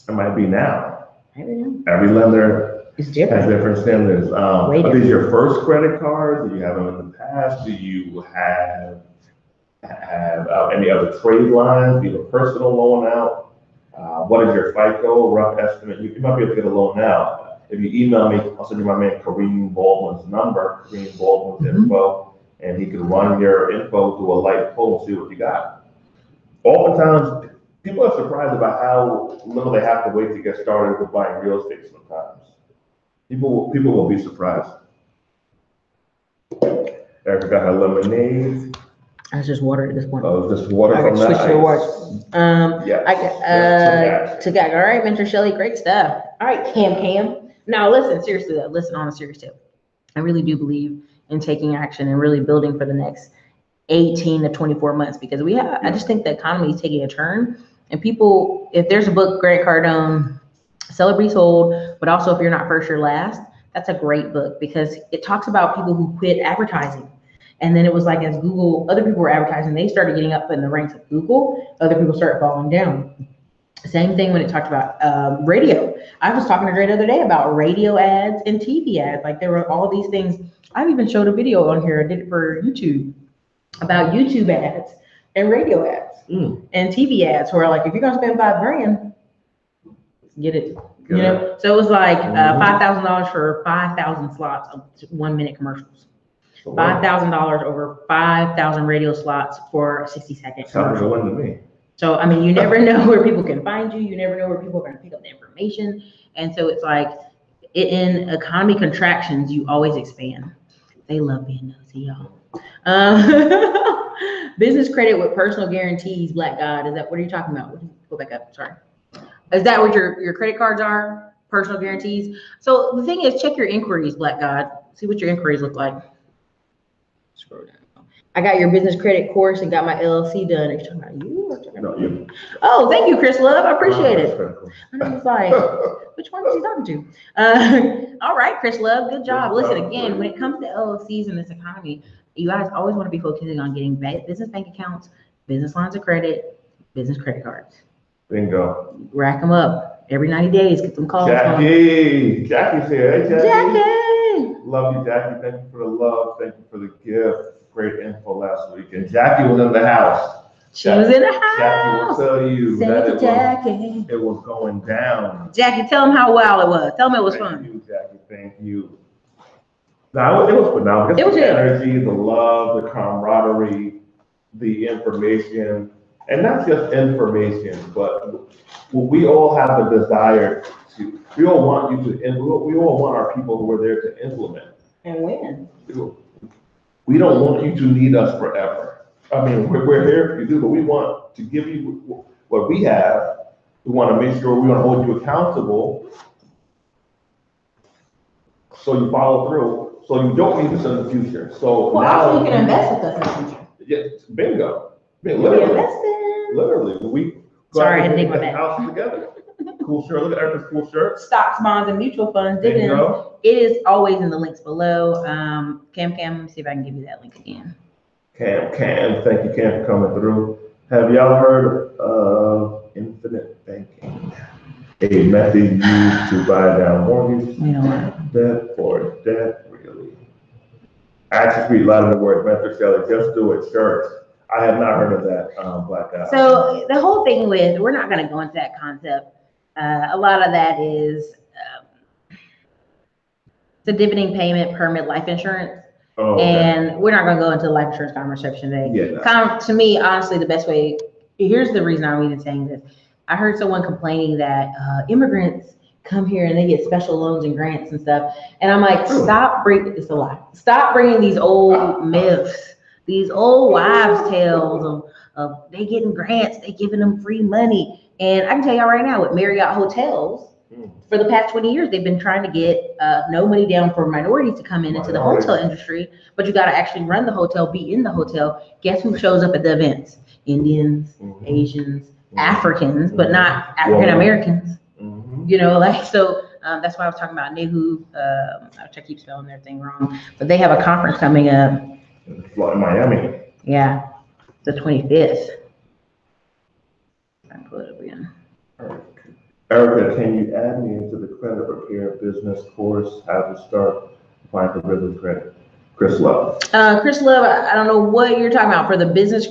It might be now. Maybe now. Every lender It's different. has different standards. Are Way these your first credit cards? Do you have them in the past? Do you have any other trade lines? Do you have a personal loan out? What is your FICO rough estimate? You might be able to get a loan now. If you email me, I'll send you my man Kareem Baldwin's number, Kareem Baldwin's info, and he can run your info through a light pull and see what you got. Oftentimes, people are surprised about how little they have to wait to get started with buying real estate sometimes. People will be surprised. Erica got her lemonade. I just water at this point. Oh, just water I from can that switch to ice. water. Yes. To gag. All right, Mentor Shelley, great stuff. All right, Cam. Now listen, seriously though, listen on a serious tip. I really do believe in taking action and really building for the next 18 to 24 months because I just think the economy is taking a turn. And people, if there's a book, Grant Cardone, Sell or Be Sold, but also If You're Not First, You're Last, that's a great book because it talks about people who quit advertising. And then it was like as Google, other people were advertising, they started getting up in the ranks of Google, other people started falling down. Same thing when it talked about radio. I was talking to Dre the other day about radio ads and TV ads. Like there were all these things. I've even showed a video on here, I did it for YouTube, about YouTube ads and radio ads and TV ads where like, if you're gonna spend $5 grand, get it. You know, so it was like $5,000 for 5,000 slots of 1 minute commercials. $5,000 over 5,000 radio slots for 60-second Sounds like to me. So, I mean, you never know where people can find you. You never know where people are going to pick up the information. And so it's like in economy contractions, you always expand. They love being nosy, y'all. Business credit with personal guarantees, Black God. Is that, what are you talking about? Go back up, sorry. Is that what your credit cards are? Personal guarantees? So the thing is, check your inquiries, Black God. See what your inquiries look like. Scroll down. I got your business credit course and got my LLC done. Are you talking about you? Or talking about you? Oh, thank you, Chris Love. I appreciate it. And I was like, which one is he talking to? All right, Chris Love, good job. Listen, again, when it comes to LLCs in this economy, you guys always want to be focusing on getting business bank accounts, business lines of credit, business credit cards. Bingo. Rack them up every 90 days. Get some calls. Jackie's here. Hey, Jackie. Jackie. Love you, Jackie. Thank you for the love. Thank you for the gift. Great info last week. And Jackie was in the house. She was in the house. Jackie will tell you that it was going down. Jackie, tell them how wild it was. Tell them it was fun. Thank you, Jackie. Thank you. Now, it was phenomenal. It was the energy, the love, the camaraderie, the information. And not just information, but we all have a desire to, we all want our people who are there to implement. And win. We don't want you to need us forever. I mean, we're here if you do, but we want to give you what we have. We want to make sure we want to hold you accountable so you follow through, so you don't need us in the future. So well, now also you can invest with us in the future. Yeah, bingo. Literally, we go Sorry, I out didn't and think get the house together. Cool shirt. Look at Erica's cool shirt. Stocks, bonds, and mutual funds, dividends. It is always in the links below. Cam, let me see if I can give you that link again. Cam, thank you, Cam, for coming through. Have y'all heard of infinite banking? A method used to buy down mortgage debt for debt, really. I actually read a lot of the word venture seller, just do it shirts. I have not heard of that, but. So the whole thing with, we're not going to go into that concept. A lot of that is the dividend payment permit life insurance. Oh, okay. And we're not going to go into the life insurance conversation today. Yeah, no. To me, honestly, the best way, here's the reason I'm even saying this. I heard someone complaining that immigrants come here and they get special loans and grants and stuff. And I'm like, it's a lie. Stop bringing these old myths, these old wives' tales of they getting grants, they giving them free money. And I can tell y'all right now, with Marriott hotels, for the past 20 years, they've been trying to get no money down for minorities to come into the hotel industry, but you got to actually run the hotel, be in the hotel. Guess who shows up at the events? Indians, Asians, Africans, but not African Americans. You know, like, so that's why I was talking about Nehu. I keep spelling their thing wrong, but they have a conference coming up in Miami. Yeah, the 25th. I pull it up again. Erica, can you add me into the credit repair business course? How to start applying for business credit? Chris Love. Chris Love, I don't know what you're talking about for the business.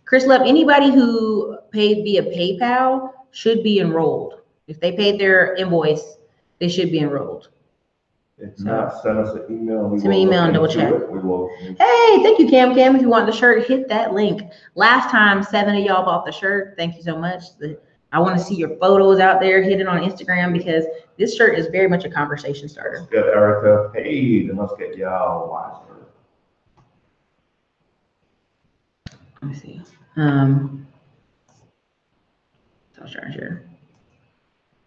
Chris Love, anybody who paid via PayPal should be enrolled. If they paid their invoice, they should be enrolled. If not, send us an email. Send me an email and double check. We will. Hey, thank you, Cam. If you want the shirt, hit that link. Last time, 7 of y'all bought the shirt. Thank you so much. I want to see your photos out there. Hit it on Instagram because this shirt is very much a conversation starter. Let's get Erica paid and let's get y'all wiser. Let me see. I'll start here.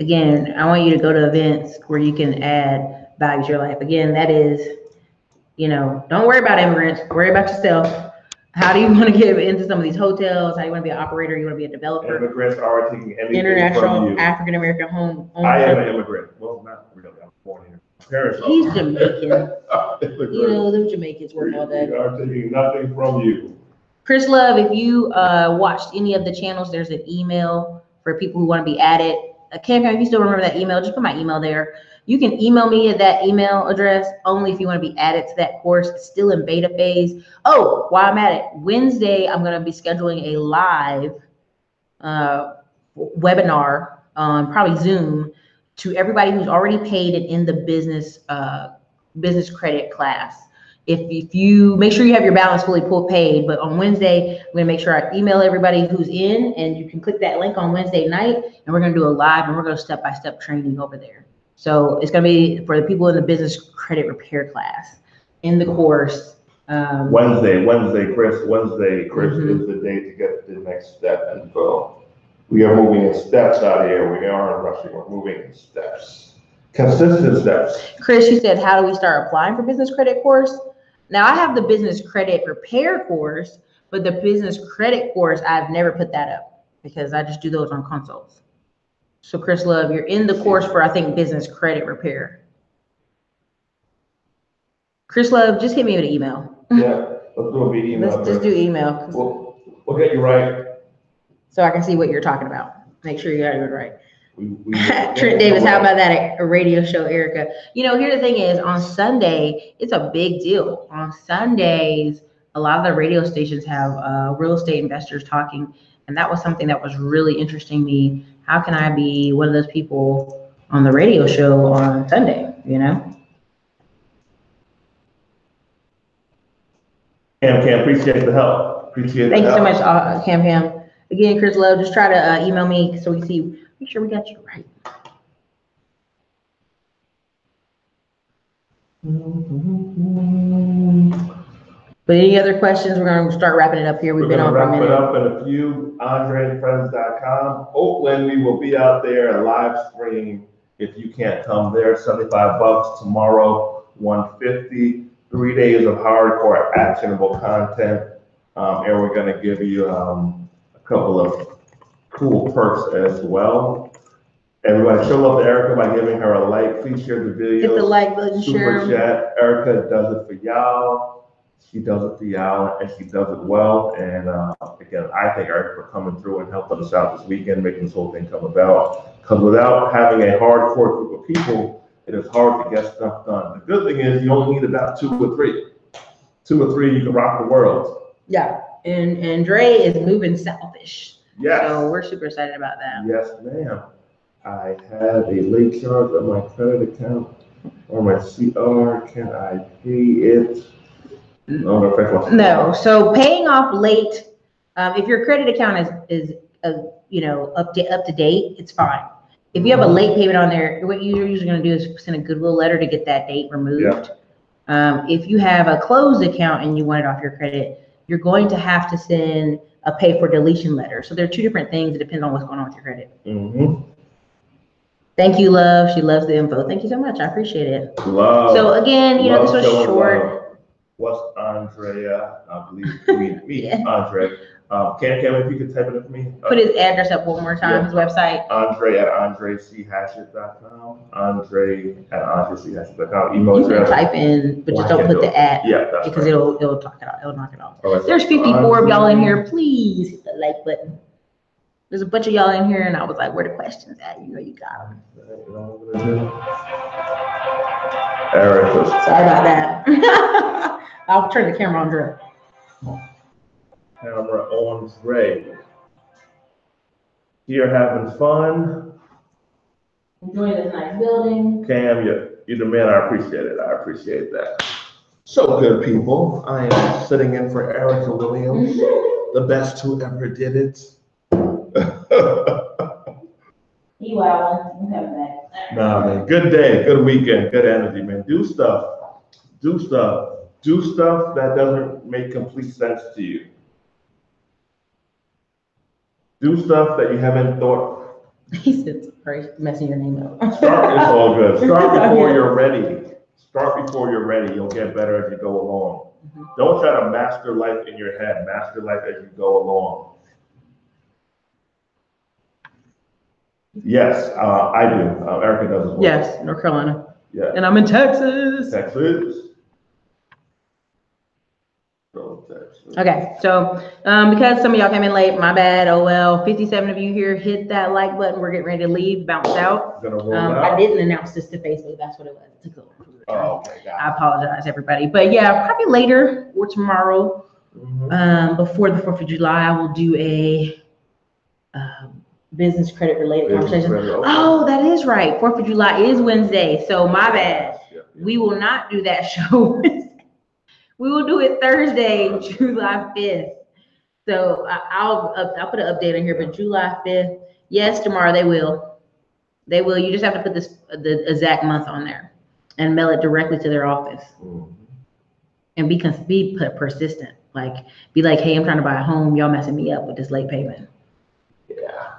Again, I want you to go to events where you can add value to your life. Again, that is, you know, don't worry about immigrants. Worry about yourself. How do you want to get into some of these hotels? How do you want to be an operator? You want to be a developer? Immigrants are taking anything international from you. African American home ownership. I am an immigrant. Well, not really. I'm born here. Parents He's Jamaican. You know, them Jamaicans work all day. We are taking nothing from you. Chris Love, if you watched any of the channels, there's an email for people who want to be added. Cam, if you still remember that email, just put my email there. You can email me at that email address only if you want to be added to that course. It's still in beta phase. Oh, while I'm at it, Wednesday, I'm going to be scheduling a live webinar on probably Zoom to everybody who's already paid and in the business credit class. If you make sure you have your balance fully paid, but on Wednesday, I'm going to make sure I email everybody who's in, and you can click that link on Wednesday night, and we're going to do a live, and we're going to step-by-step training over there. So it's going to be for the people in the business credit repair class in the course. Wednesday, Chris is the day to get the next step. And so we are moving in steps out here. We aren't rushing. We're moving in steps. Consistent steps. Chris, you said, how do we start applying for business credit course? Now I have the business credit repair course, but the business credit course, I've never put that up because I just do those on consults. So Chris Love, you're in the course for, I think, business credit repair. Chris Love, just hit me with an email. Yeah, let's do a meeting email. Let's just do email. We'll get you right. So I can see what you're talking about. Make sure you got it right. Trent Davis, how about that? A radio show, Erica. You know, here the thing is, on Sunday, it's a big deal. On Sundays, a lot of the radio stations have real estate investors talking, and that was something that was really interesting to me. How can I be one of those people on the radio show on Sunday, you know? Cam, appreciate the help. Thank you so much, Cam. Again, Chris Love, just try to email me so we see. Make sure we got you right. But any other questions? We're going to start wrapping it up here. We've been on for a minute. We're going to wrap it up in a few. AndreandFriends.com. Oakland, we will be out there, a live stream. If you can't come there, $75 tomorrow, $150. 3 days of hardcore actionable content. And we're going to give you a couple of cool perks as well. Everybody show love to Erica by giving her a like. Please share the video. Hit the like button, Super chat. Erica does it for y'all. She does it for y'all, and she does it well. And again, I thank Erica for coming through and helping us out this weekend, making this whole thing come about. Because without having a hardcore group of people, it is hard to get stuff done. The good thing is you only need about 2 or 3. 2 or 3, you can rock the world. Yeah, and Dre is moving selfish. Yes. So we're super excited about that. Yes, ma'am. I had a late charge on my credit account or my CR. Can I pay it? No. So paying off late, if your credit account is up to date, it's fine. If you have a late payment on there, what you're usually going to do is send a goodwill letter to get that date removed. Yeah. If you have a closed account and you want it off your credit, you're going to have to send a pay for deletion letter. So there are 2 different things. It depends on what's going on with your credit. Mm-hmm. Thank you, love. She loves the info. Thank you so much. I appreciate it. Love. So again, this was short. Love. What's Andrea? I believe me, yeah. Andre. Cam, if you could type it up for me. Put his address up one more time, his website. Andre at andrechhatchett.com. Andre at andrechhatchett.com. Email address. You can type in, but just don't put the at. Yeah, that's because right. it'll talk it out. It'll knock it off. Right, There's 54 of y'all in here. Please hit the like button. There's a bunch of y'all in here, and I was like, where the questions at? You got them. Erica. Sorry about that. I'll turn the camera on Dre. Camera on Dre. Here having fun. Enjoying this nice building. Cam, you're the man. I appreciate it. I appreciate that. So good, people. I am sitting in for Erica Williams, the best who ever did it. You out. I'm coming back. Nah, man. Good day, good weekend, good energy, man. Do stuff. Do stuff. Do stuff that doesn't make complete sense to you. Do stuff that you haven't thought. He said, sorry, messing your name up. It's all good. Start before you're ready. Start before you're ready. You'll get better as you go along. Mm-hmm. Don't try to master life in your head. Master life as you go along. Yes, I do. Erica does as well. Yes, North Carolina. Yeah. And I'm in Texas. Texas. Okay, so because some of y'all came in late, my bad. Oh well. 57 of you here, hit that like button. We're getting ready to leave, bounce out. I didn't announce this to Facebook. That's what it was. Okay, got it. I apologize, everybody. But yeah, probably later or tomorrow, before the 4th of July, I will do a business credit related conversation. Oh, that is right. 4th of July is Wednesday, so my bad. Yeah. We will not do that show. We will do it Thursday, July 5th. So I'll put an update on here, but July 5th, yes, tomorrow they will. They will. You just have to put the exact month on there and mail it directly to their office. And be persistent. Be like, hey, I'm trying to buy a home. Y'all messing me up with this late payment. Yeah.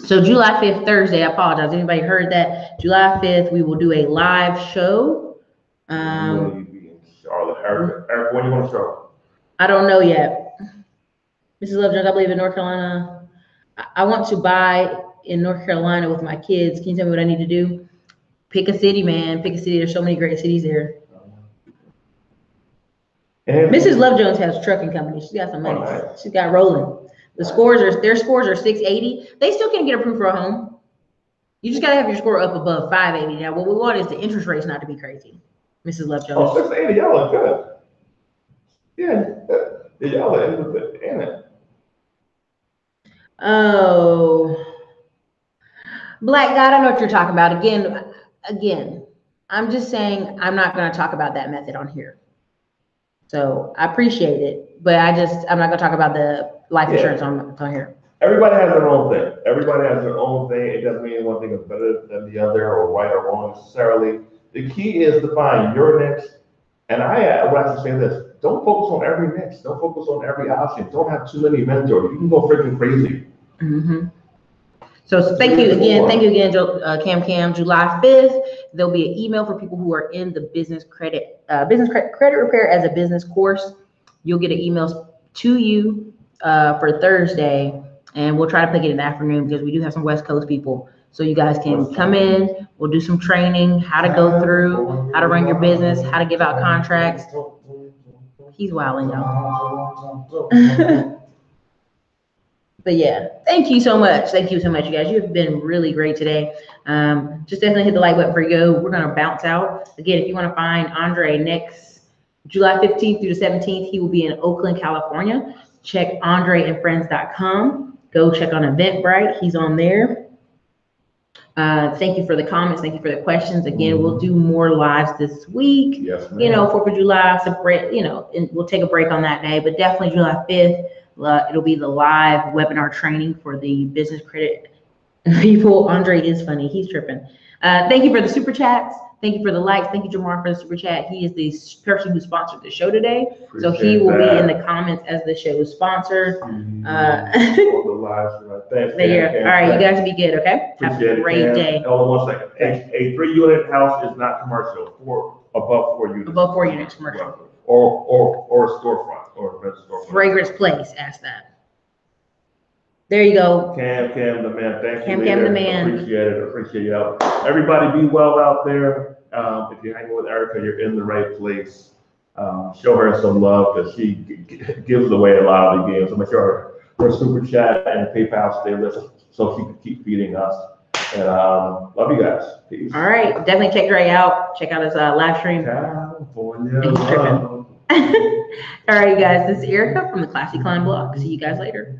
So July 5th, Thursday, I apologize. Anybody heard that? July 5th, we will do a live show. Eric, when do you want to show? I don't know yet. Mrs. Lovejones, I believe in North Carolina. I want to buy in North Carolina with my kids. Can you tell me what I need to do? Pick a city, man. Pick a city. There's so many great cities there. And Mrs. Lovejones has a trucking company. She's got some money. Right. She's got rolling. Their scores are 680. They still can't get approved for a home. You just gotta have your score up above 580. Now, what we want is the interest rates not to be crazy. Mrs. Lovejones. Oh, 680, y'all are good. Yeah, y'all are in it. Oh, Black God, I know what you're talking about. Again, I'm just saying I'm not going to talk about that method on here. So I appreciate it, but I'm not going to talk about the life insurance on here. Everybody has their own thing. Everybody has their own thing. It doesn't mean one thing is better than the other or right or wrong necessarily. The key is to find your niche. And I would have to say this. Don't focus on every niche. Don't focus on every option. Don't have too many mentors. You can go freaking crazy. Mm-hmm. So thank you again, Cam. July 5th, there'll be an email for people who are in the business credit repair as a business course. You'll get an email to you for Thursday, and we'll try to pick it in the afternoon because we do have some West Coast people. So you guys can come in. We'll do some training, how to go through, how to run your business, how to give out contracts. He's wilding, y'all. But yeah, thank you so much. Thank you so much, you guys. You have been really great today. Just definitely hit the like button for you. We're gonna bounce out. Again, if you want to find Andre next July 15th through the 17th, he will be in Oakland, California. Check andreandfriends.com. Go check on Eventbrite. He's on there. Thank you for the comments. Thank you for the questions. Again, we'll do more lives this week. Yes, ma'am. 4th of July, separate, and we'll take a break on that day, but definitely July 5th. It'll be the live webinar training for the business credit people. Andre is funny. He's tripping. Thank you for the super chats. Thank you for the likes. Thank you, Jamar, for the super chat. He is the person who sponsored the show today. So he will be in the comments as the show is sponsored. All the lives. Thanks. All right, you guys be good, okay? Have a great day. Hold on 1 second. A 3-unit house is not commercial. Above 4 units. Above 4 units commercial. Or a storefront or a storefront. Fragrance place, ask that. There you go. Cam the man. Thank you. Cam the man. Appreciate you out. Everybody be well out there. If you're hanging with Erica, you're in the right place. Show her some love because she gives away a lot of the games. So make sure her super chat and PayPal stay lit so she can keep feeding us. And love you guys. Peace. All right. Definitely check Dre out. Check out his live stream. California. All right, you guys. This is Erica from the Classy Climb blog. See you guys later.